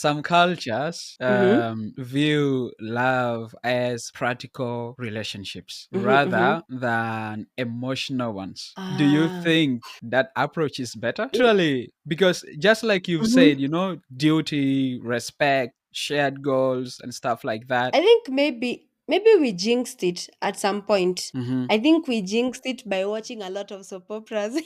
some cultures Mm-hmm. view love as practical relationships Mm-hmm. Mm-hmm. rather than emotional ones. Do you Ah. think that approach is better? Actually, because just like you've Mm-hmm. said, duty, respect, shared goals, and stuff like that. I think maybe we jinxed it at some point. Hmm. I think we jinxed it by watching a lot of soap operas.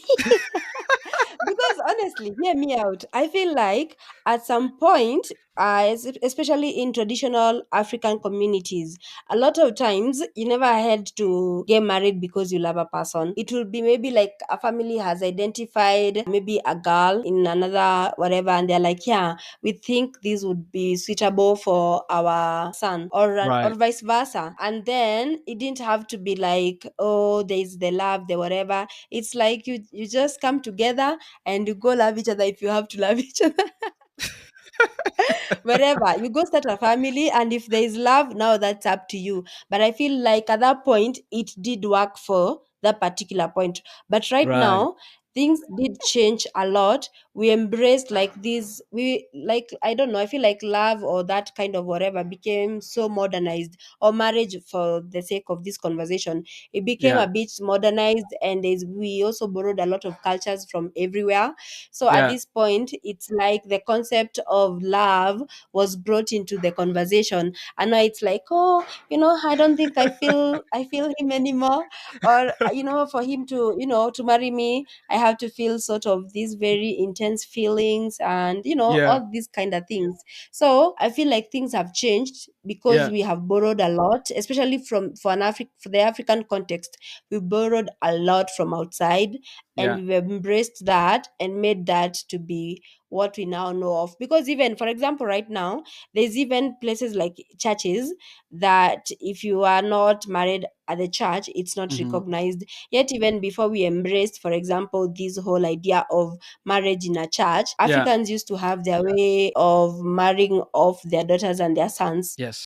Because honestly, hear me out. I feel like at some point, especially in traditional African communities, a lot of times you never had to get married because you love a person. It will be maybe like a family has identified maybe a girl in another whatever, and they're like, yeah, we think this would be suitable for our son, or Right, vice versa. And then it didn't have to be like, oh, there's the love, the whatever. It's like you just come together and you go love each other if you have to love each other. Wherever you go start a family, and if there is love, now that's up to you. But I feel like at that point it did work for that particular point. But right right. now things did change a lot. We embraced like this, we like, I don't know, I feel like love or that kind of whatever became so modernized, or marriage for the sake of this conversation, it became Yeah, a bit modernized, and we also borrowed a lot of cultures from everywhere. So at yeah, this point, it's like the concept of love was brought into the conversation, and now it's like, oh, I don't think I feel him anymore, or for him to to marry me, I have to feel sort of these very intense feelings, and yeah, all these kind of things. So I feel like things have changed because yeah, we have borrowed a lot, especially from for the African context. We borrowed a lot from outside, and yeah. we've embraced that and made that to be what we now know of. Because even, for example, right now, there's even places like churches that if you are not married at the church, it's not Hmm. recognized. Yet even before we embraced, for example, this whole idea of marriage in a church, Yeah, Africans used to have their way of marrying off their daughters and their sons. yes.